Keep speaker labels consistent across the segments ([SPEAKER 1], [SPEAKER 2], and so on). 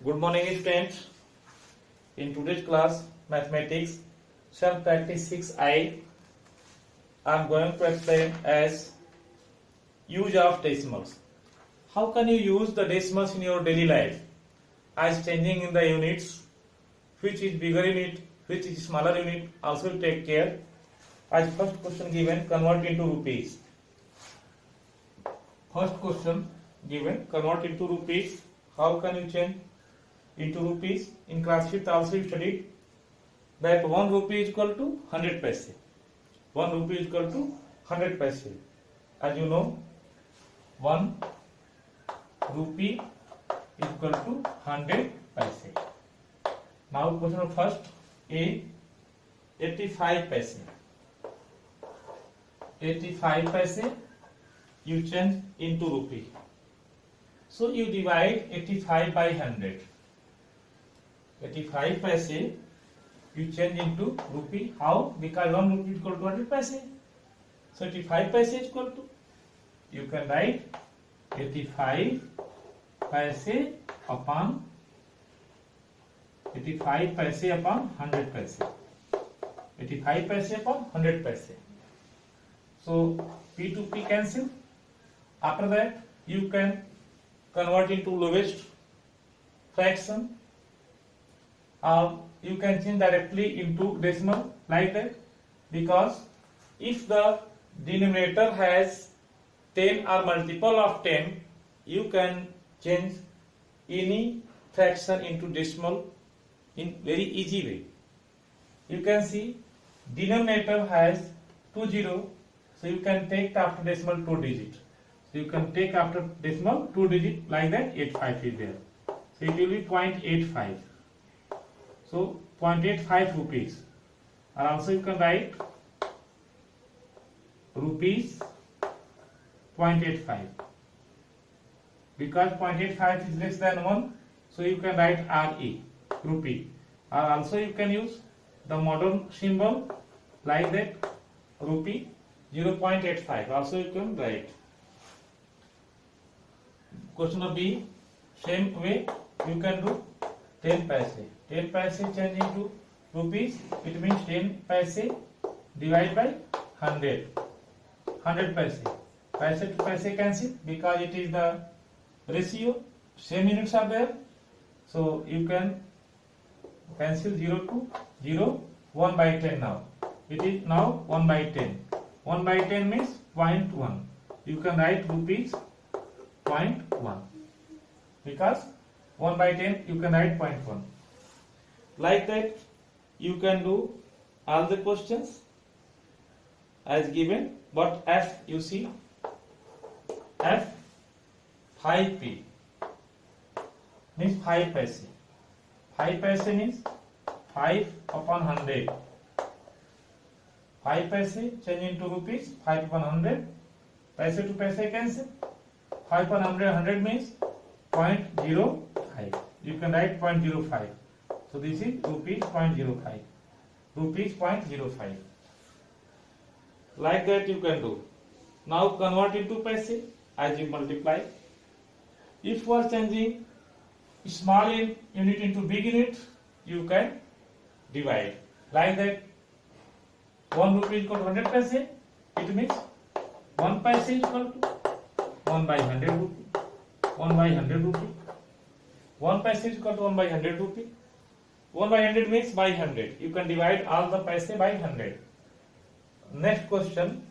[SPEAKER 1] Good morning, students. In today's class, mathematics, self practice 6I, I am going to explain as use of decimals. How can you use the decimals in your daily life? As changing in the units, which is bigger unit, which is smaller unit, also take care. As first question given, convert into rupees. First question given, convert into rupees. How can you change into rupees? In class 5th also you studied that 1 rupee is equal to 100 paise. 1 rupee is equal to 100 paise. As you know, 1 rupee is equal to 100 paise. Now question first, A, 85 paise. 85 paise you change into rupee. So you divide 85 by 100. 85 paise you change into rupee. How? Because 1 rupee is equal to 100 paise. So 85 paise is equal to, you can write 85 paise upon 85 paise upon 100 paise. 85 paise upon 100 paise. So P to P cancel. After that you can convert into lowest fraction. You can change directly into decimal like that, because if the denominator has 10 or multiple of 10, you can change any fraction into decimal in very easy way. You can see denominator has 20, so you can take after decimal 2 digit. So you can take after decimal 2 digit like that. 85 is there, so it will be 0.85. So 0.85 rupees, or also you can write rupees 0.85, because 0.85 is less than 1, so you can write RE, rupee, or also you can use the modern symbol like that, rupee 0.85, also you can write. Question of B, same way you can do 10 paise. 10 paise change into rupees, it means 10 paise divided by 100. 100 paise. Paise to paise cancel because it is the ratio, same units are there. So you can cancel 0 to 0, 1 by 10 now. It is now 1 by 10. 1 by 10 means 0.1. You can write rupees 0.1, because 1 by 10 you can write 0.1. Like that you can do all the questions as given. But F, you see, F 5p means 5 paise. 5 paise means 5 upon 100. 5 paise change into rupees, 5 upon 100. Paise to paise cancel. 5 upon 100 means 0.05. You can write 0.05. So this is rupees 0.05. Rupees 0.05. Like that you can do. Now convert into paise as you multiply. If you are changing small unit into big unit, you can divide. Like that, 1 rupee is equal to 100 paise. It means 1 paise is equal to 1 by 100 rupee. 1 by 100 rupee. 1 paise is equal to 1 by 100 rupee. 1 by 100 means by 100. You can divide all the paise by 100. Next question,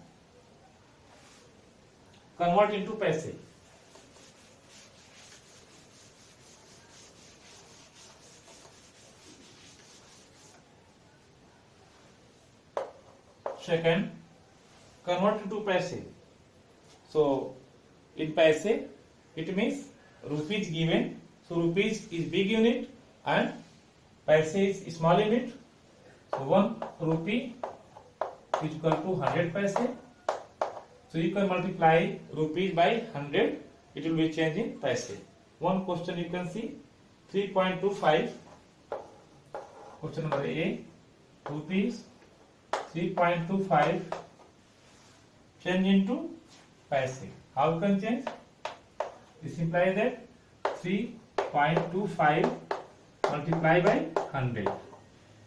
[SPEAKER 1] convert into paise. Second, convert into paise. So in paise it means rupees given. So rupees is big unit and paise is small unit. So 1 rupee is equal to 100 paise. So you can multiply rupees by 100. It will be changing paise. One question you can see, 3.25. Question number A, rupees 3.25 change into paise. How you can change? This implies that 3 0.25 multiply by 100.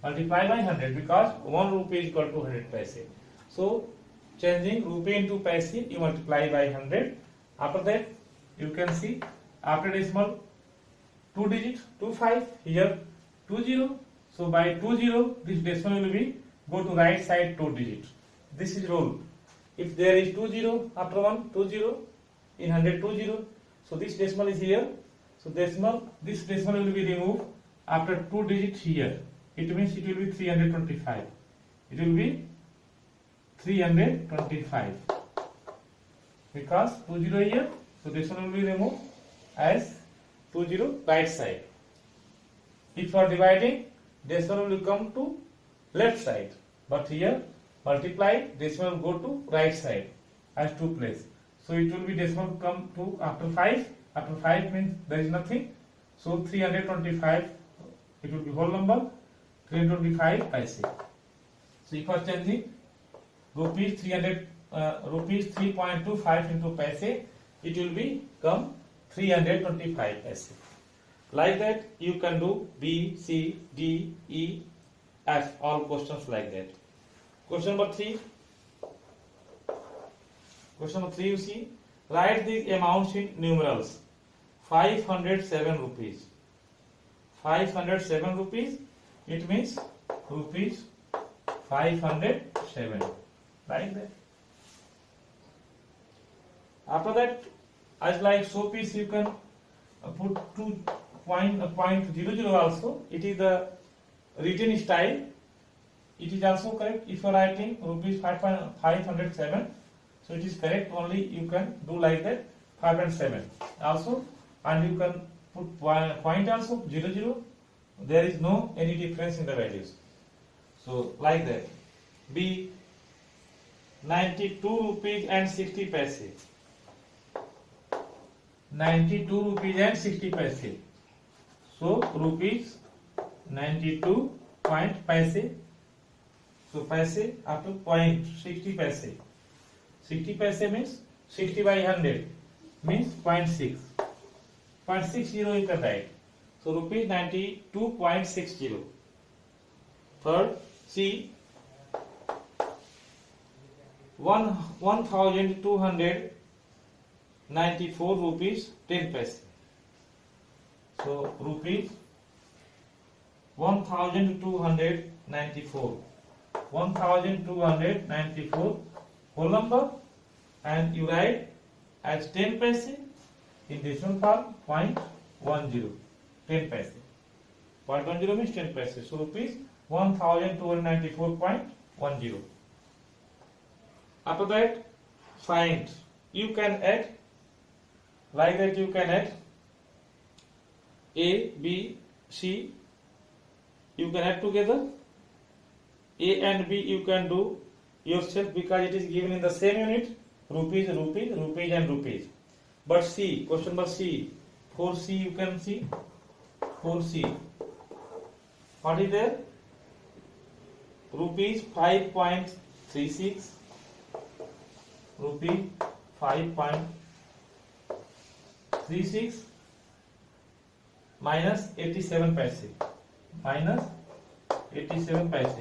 [SPEAKER 1] Multiply by 100 because 1 rupee is equal to 100 paise. So changing rupee into paise, you multiply by 100. After that, you can see after decimal 2 digits 25 here 20. So by 20 this decimal will be go to right side 2 digits. This is rule. If there is 20 after 1 20 in 100 20, so this decimal is here. So this decimal will be removed after 2 digits here. It means it will be 325. It will be 325 because 20 here. So decimal will be removed as 20 right side. If you are dividing, decimal will come to left side, but here multiply, decimal will go to right side as 2 place. So it will be decimal come to after 5. After 5 means there is nothing. So 325, it will be whole number 325 paise. So if you are changing rupees 3.25 into paise, it will be come 325 paise. Like that you can do B, C, D, E, F, all questions like that. Question number 3. Question number 3, you see, write these amounts in numerals. 507 rupees. 507 rupees, it means rupees 507. Like that. After that, as like showpiece, you can put 2.00 also. It is the written style. It is also correct. If you are writing rupees 507, so it is correct. Only you can do like that 507 also, and you can put point also 00. There is no any difference in the values. So like that. B, 92 rupees and 60 paise. 92 rupees and 60 paise. So rupees 92 point paise. So paise after point 60 paise. 60 paise means 60 by 100 means 0.6. 0.60 you can write. So rupees 92.60. Third, C, 1,294 rupees 10 paise. So rupees 1,294. 1,294 whole number, and you write as 10 paise in decimal form 0.10. 10 paise. 0.10 means 10 paise. So rupees 1,294.10. After that, find. You can add like that. You can add A, B, C. You can add together. A and B you can do yourself because it is given in the same unit. Rupees, rupees, rupees and rupees. But C, question number C, 4C you can see. 4C. What is there? Rupees 5.36. Rupees 5.36 minus 87 paise. Minus 87 paise.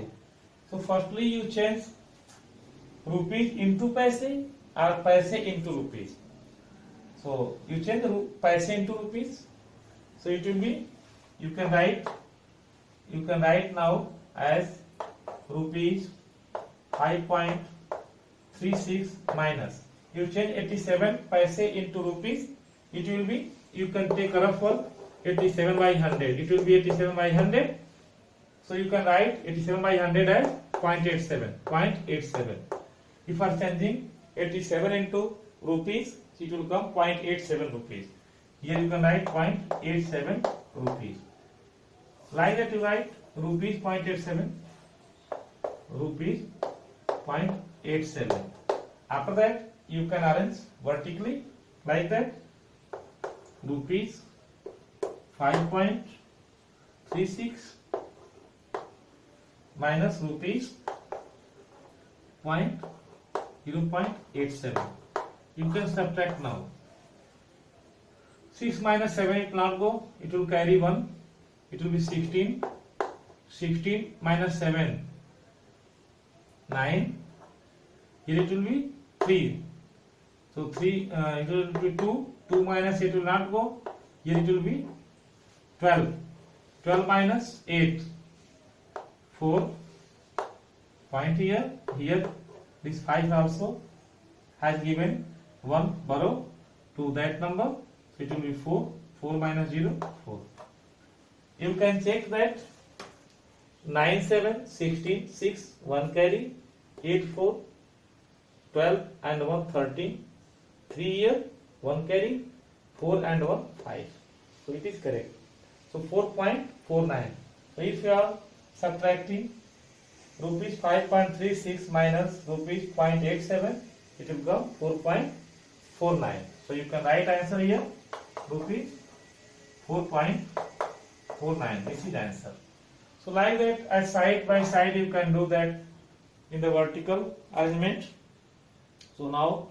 [SPEAKER 1] So firstly you change rupees into paise or paise into rupees. So you change paise into rupees. So it will be, you can write now as rupees 5.36 minus. You change 87 paise into rupees. It will be, you can take a rough one, 87 by 100. It will be 87 by 100. So you can write 87 by 100 as 0.87. 0.87. If you are changing 87 into rupees, it will come 0.87 rupees. Here you can write 0.87 rupees. Like that you write rupees 0.87. Rupees 0.87. After that you can arrange vertically like that. Rupees 5.36 minus rupees 0.87. You can subtract now. 6 minus 7 it will not go, it will carry 1, it will be 16. 16 minus 7 9, here it will be 3, so 3 it will be 2, 2 minus 8 will not go, here it will be 12, 12 minus 8 4, point here, here this 5 also has given 1 borrow to that number, so it will be 4, 4 minus 0 4. You can check that 9 7 16 6 1 carry 8 4 12 and 1 13, 3 here 1 carry 4 and 1 5, so it is correct. So 4.49. So if you are subtracting rupees 5.36 minus rupees 0.87, it will come 4.49. So you can write answer here rupees 4.49. This is answer. So like that, as side by side you can do that in the vertical arrangement. So now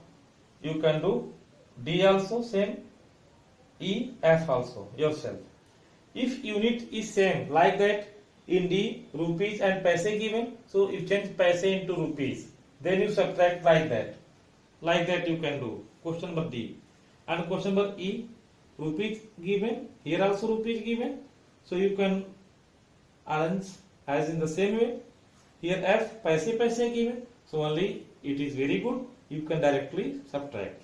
[SPEAKER 1] you can do D also same, E, F also yourself. If unit is same like that, in D rupees and paise given, so you change paise into rupees, then you subtract like that. Like that you can do. Question number D. And question number E, rupees given, here also rupees given, so you can arrange as in the same way. Here F paise given, so only it is very good, you can directly subtract.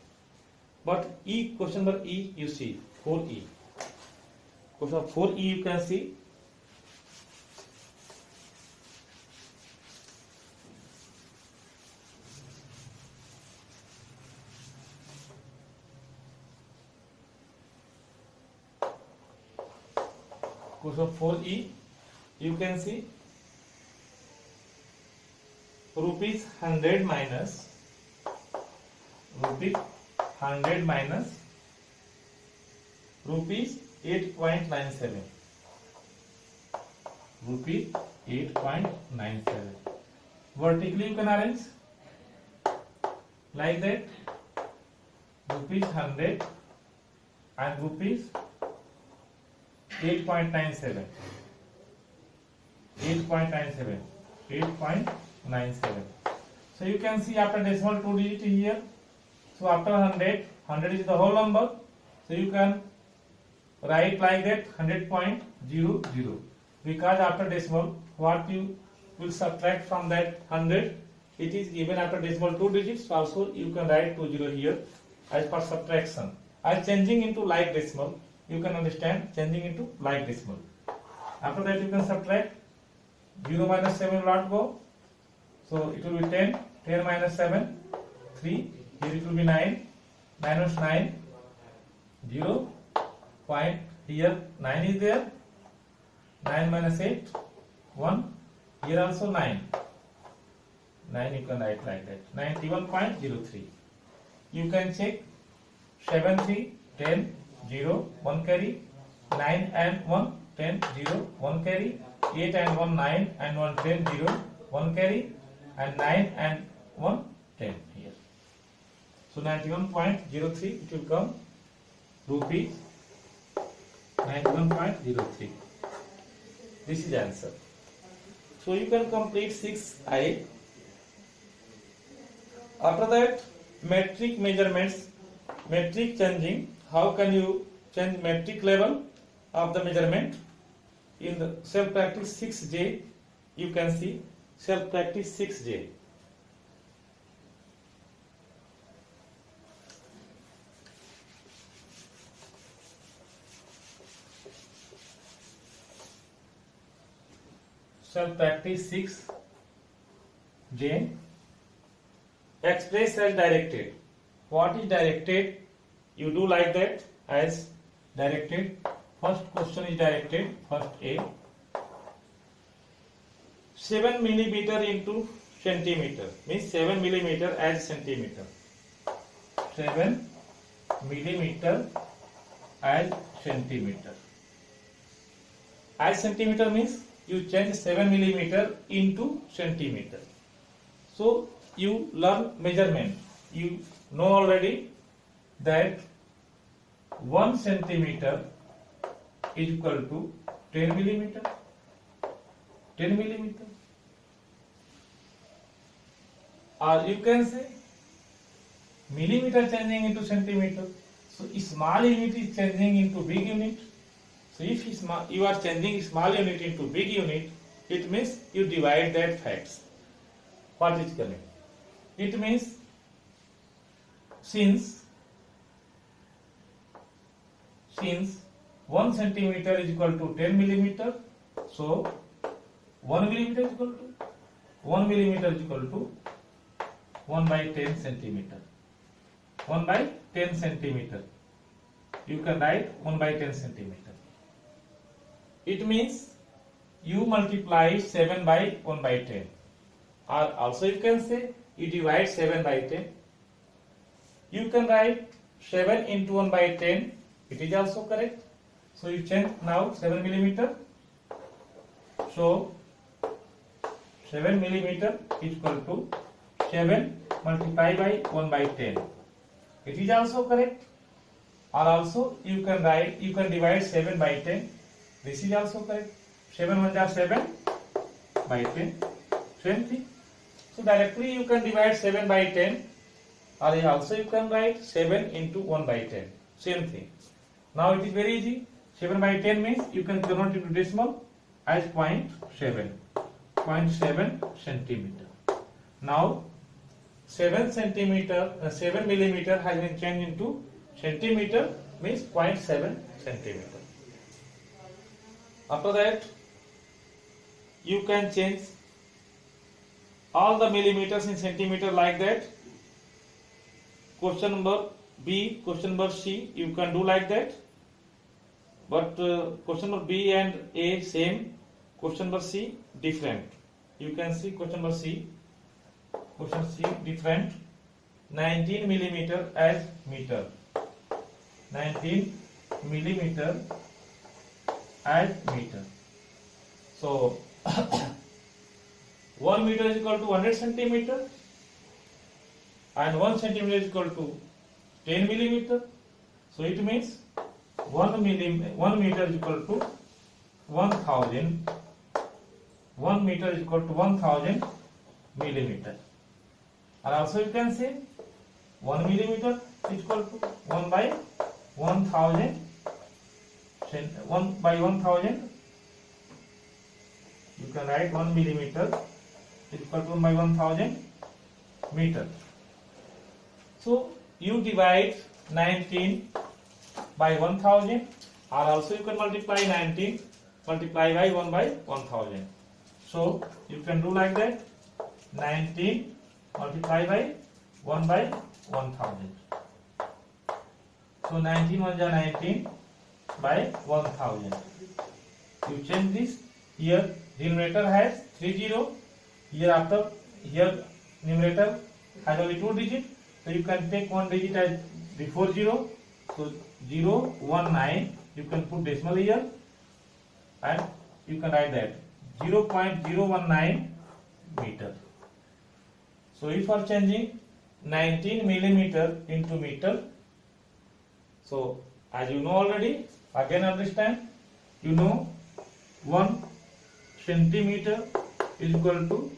[SPEAKER 1] But E, question number E, you see 4E. Question 4E you can see. Question 4E, you can see rupees 100 minus rupees 8.97, rupees 8.97. Vertically you can arrange like that, rupees 100 and rupees 8.97. So you can see after decimal 2 digit here. So after 100, 100 is the whole number. So you can write like that 100.00, because after decimal what you will subtract from that 100, it is given after decimal 2 digits. Also you can write 20 here as per subtraction. As changing into like decimal, you can understand changing into like decimal. After that you can subtract, 0 minus 7 will not go, so it will be 10, 10 minus 7, 3, here it will be 9, minus 9, 0, point, here 9 is there, 9 minus 8, 1, here also 9, 9 you can write like that, 91.03. You can check 7, 3, 10, 0, 1 carry, 9 and 1, 10, 0, 1 carry, 8 and 1, 9 and 1, 10, 0, 1 carry, and 9 and 1, 10 here. So 91.03 it will come rupees 91.03. This is answer. So you can complete 6I. After that, metric measurements, metric changing. How can you change metric level of the measurement? In the self practice 6J, you can see self practice 6J. Self practice 6J. Express as directed. What is directed? You do like that as directed. First question is directed. First A. 7 millimeter into centimeter means 7 millimeter as centimeter. 7 millimeter as centimeter. As centimeter means you change 7 millimeter into centimeter. So you learn measurement. You know already that 1 centimeter is equal to 10 millimeter. 10 millimeter. Or you can say millimeter changing into centimeter. So small unit is changing into big unit. So if you are changing small unit into big unit, it means you divide that facts. What is coming? It means since 1 centimeter is equal to 10 millimeter, so 1 millimeter is equal to 1 millimeter is equal to 1 by 10 centimeter. 1 by 10 centimeter. You can write 1 by 10 centimeter. It means you multiply 7 by 1 by 10. Or also you can say you divide 7 by 10. You can write 7 into 1 by 10. It is also correct. So you change now 7 millimeter. So 7 millimeter is equal to 7 multiplied by 1 by 10. It is also correct. Or also you can divide 7 by 10. This is also correct. 7 1 are 7 by 10. Same thing. So directly you can divide 7 by 10. Or also you can write 7 into 1 by 10. Same thing. Now it is very easy. 7 by 10 means you can convert into decimal as 0.7. 0.7 centimeter. Now 7 millimeter has been changed into centimeter, means 0.7 centimeter. After that, you can change all the millimeters in centimeter like that. Question number B, question number C, you can do like that. But question number B and A same, question number C different. You can see question number C. Question C different. 19 millimeter as meter. 19 millimeter as meter. So 1 meter is equal to 100 centimeter and 1 centimeter is equal to 10 millimeter. So it means 1 meter is equal to 1000. 1 meter is equal to 1000 millimeter. And also you can say 1 millimeter is equal to 1 by 1000. 1 by 1000. You can write 1 millimeter is equal to 1 by 1000 meter. So you divide 19 by 1000, or also you can multiply 19 multiply by 1 by 1000. So you can do like that. 19 multiply by 1 by 1000. So 19 1 is 19 by 1000. You change this. Here denominator has 30. Here numerator has only 2 digits. So you can take 1 digit as before 0. So 0 1 9. You can put decimal here, and you can write that 0.019 meter. So if you are changing 19 millimeter into meter, so as you know already, again understand, you know 1 centimeter is equal to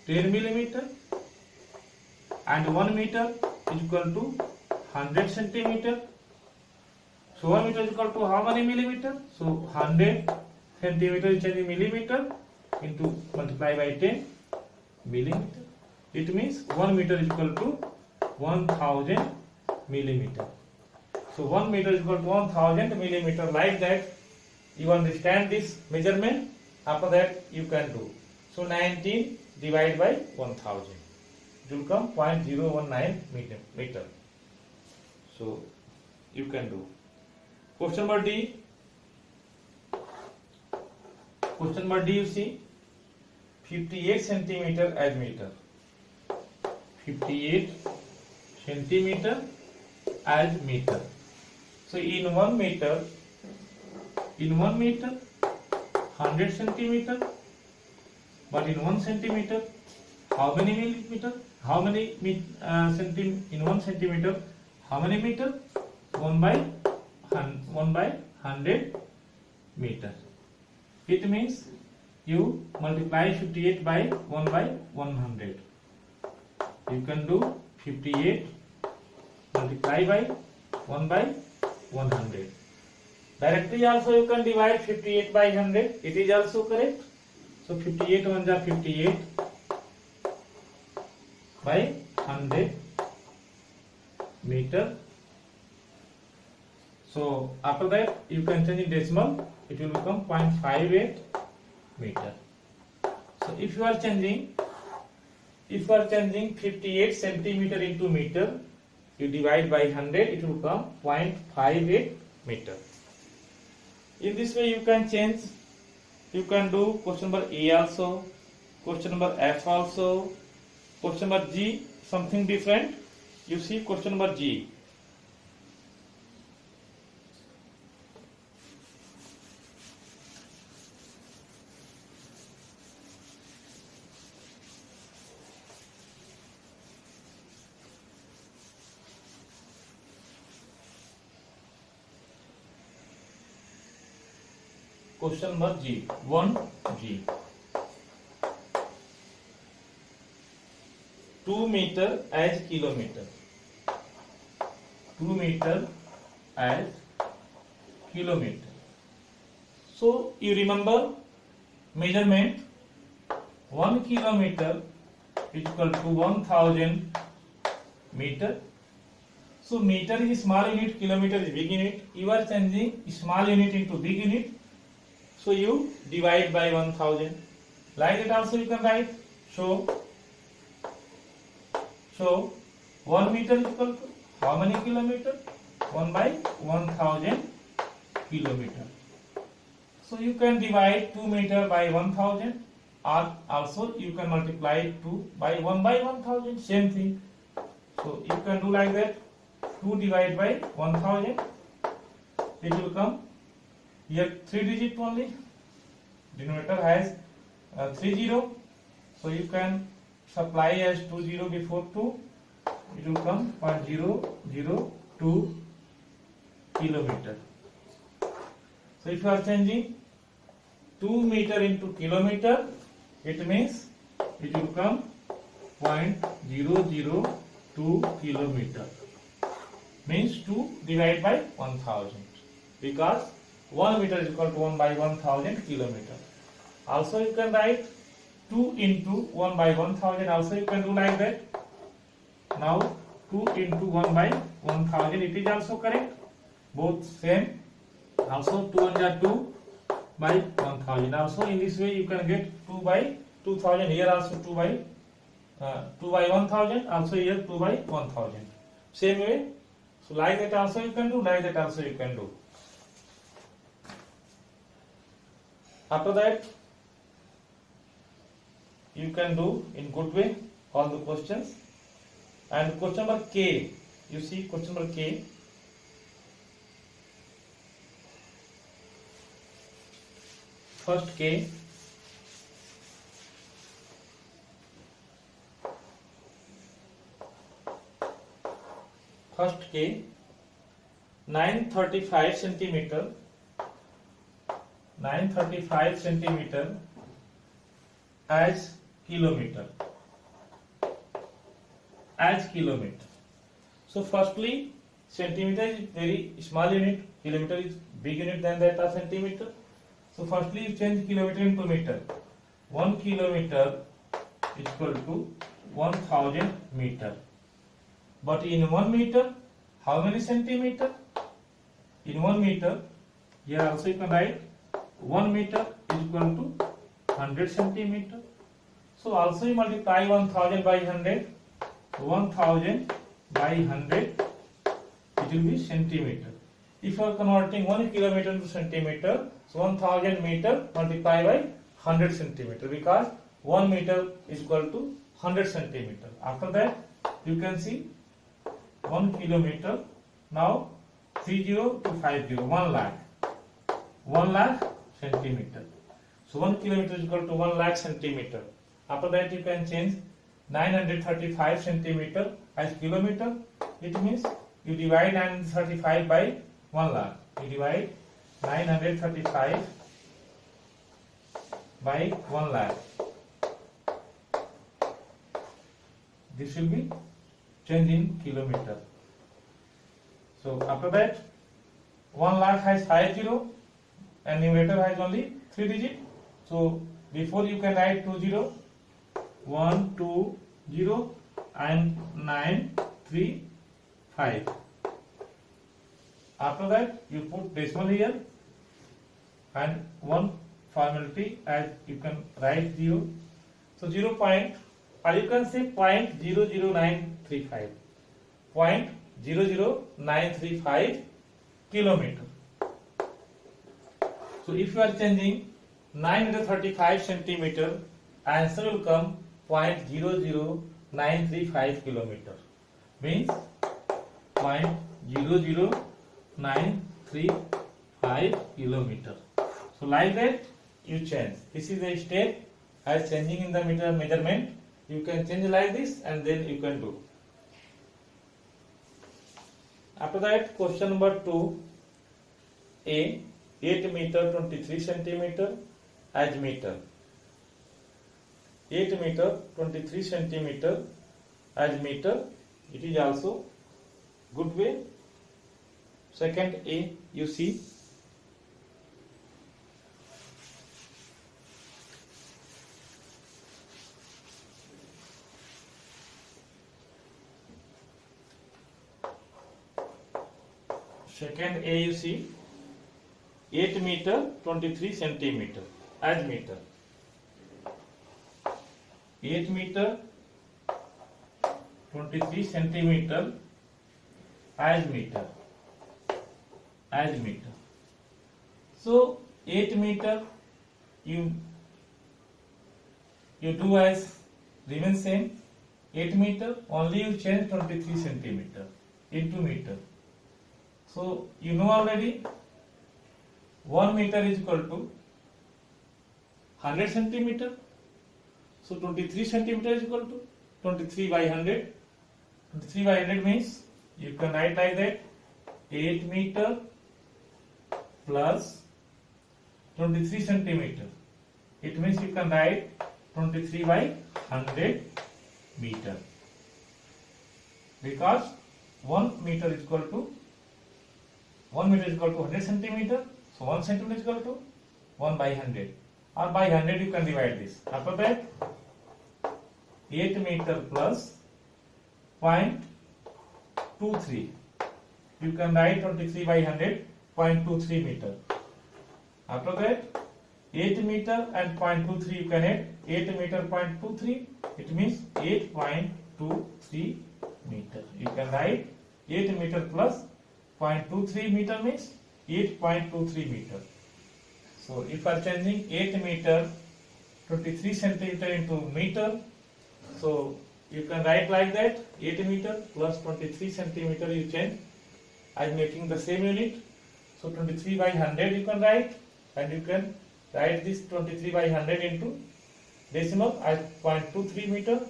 [SPEAKER 1] 10 millimeter and 1 meter is equal to 100 centimeter. So 1 meter is equal to how many millimeter? So 100 centimeter is changing millimeter into multiply by 10 millimeter. It means 1 meter is equal to 1000 millimeter. So 1 meter is equal to 1000 millimeter. Like that, you understand this measurement. After that, you can do. So 19 divided by 1000. It will come 0.019 meter. So you can do. Question number D. Question number D, you see 58 centimeter as meter. 58 centimeter as meter. So in 1 meter, 100 centimeter, but in 1 centimeter, how many millimeter? How many in 1 centimeter? How many meter? 1 by 1 by 100 meter. It means you multiply 58 by 1 by 100. You can do 58 multiply by 1 by 100. Directly also you can divide 58 by 100. It is also correct. So 58 1 is 58 by 100 meter. So after that you can change in decimal. It will become 0.58 meter. So if you are changing 58 centimeter into meter, you divide by 100, it will become 0.58 meter. In this way you can change. You can do question number A also, question number F also, question number G something different. You see question number G. Question number G, 1G. 2 meter as kilometer. 2 meter as kilometer. So you remember measurement. 1 kilometer is equal to 1000 meter. So meter is small unit, kilometer is big unit. You are changing small unit into big unit. So you divide by 1000. Like that also you can write. So 1 meter is equal to how many kilometer? 1 by 1000 kilometer. So you can divide 2 meter by 1000, or also you can multiply 2 by 1 by 1000. Same thing. So you can do like that. 2 divided by 1000. It will come. Here 3 digit only. Denominator has 30. So you can supply as 20 before 2. It will come 0.002 kilometer. So if you are changing 2 meter into kilometer, it means it will come 0.002 kilometer. Means 2 divided by 1000, because 1 meter is equal to 1 by 1000 kilometer. Also you can write 2 into 1 by 1000. Also you can do like that. Now 2 into 1 by 1000. It is also correct. Both same. Also 2 1 is 2 by 1000. Also in this way you can get 2 by 2000. Here also 2 by 1000. Also here 2 by 1000. Same way. So like that also you can do. Like that also you can do. After that, you can do in good way all the questions. And question number K, you see question number K. First K. First K, 935 centimeter. 935 centimeter as kilometer. As kilometer. So firstly, centimeter is very small unit, kilometer is big unit than that of centimeter. So firstly you change kilometer into meter. 1 kilometer is equal to 1000 meter. But in 1 meter, how many centimeter? In 1 meter, here also you can write 1 meter is equal to 100 centimeter. So also you multiply 1000 by 100. 1000 by 100, it will be centimeter. If you are converting 1 kilometer into centimeter, so 1000 meter multiplied by 100 centimeter, because 1 meter is equal to 100 centimeter. After that, you can see 1 kilometer. Now 30 to 50, 1 lakh. 1 lakh centimeter. So 1 kilometer is equal to 1 lakh centimeter. After that, you can change 935 centimeter as kilometer. It means you divide 935 by 1 lakh. You divide 935 by 1 lakh. This will be change in kilometer. So after that, 1 lakh has 5 zero and numerator has only 3 digit. So before you can write 2 0, 1 2 0 and 9 3 5. After that you put decimal here and one formality as you can write 0. So 0 point, or you can say 0.00935. 0.00935 kilometer. So if you are changing 935 centimeter, answer will come 0.00935 kilometer. Means 0.00935 kilometer. So like that you change. This is a step as changing in the meter measurement. You can change like this and then you can do. After that, question number 2. A 8 meter 23 centimeter as meter. 8 meter 23 centimeter as meter. It is also good way. Second A, you see. Second A, you see 8 meter 23 centimeter as meter. 8 meter 23 centimeter as meter. As meter. So 8 meter you do as remain same. 8 meter only you change 23 centimeter into meter. So you know already 1 meter is equal to 100 centimeter. So 23 centimeter is equal to 23 by 100. 23 by 100 means you can write like that 8 meter plus 23 centimeter. It means you can write 23 by 100 meter. Because 1 meter is equal to 100 centimeter. So 1 centimeter is equal to 1 by 100. Or by 100 you can divide this. After that 8 meter plus 0.23. You can write 23 by 100, 0.23 meter. After that 8 meter and 0.23 you can add. 8 meter 0.23, it means 8.23 meter. You can write 8 meter plus 0.23 meter means 8.23 meter. So if you are changing 8 meter 23 centimeter into meter, so you can write like that 8 meter plus 23 centimeter you change as making the same unit. So 23 by 100 you can write, and you can write this 23 by 100 into decimal as 0.23 meter,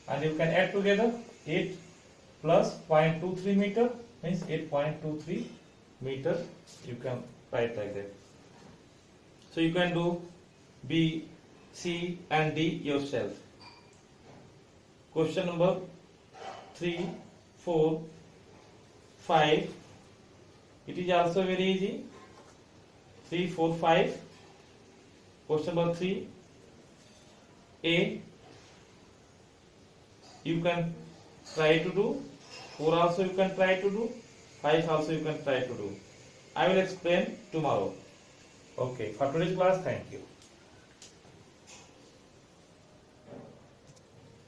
[SPEAKER 1] and you can add together 8 plus 0.23 meter means 8.23 meter. You can write like that. So you can do B, C and D yourself. Question number 3, 4, 5. It is also very easy. 3, 4, 5. Question number 3. A. You can try to do. 4 also you can try to do. 5 also you can try to do. I will explain tomorrow. Okay. For today's class, thank you.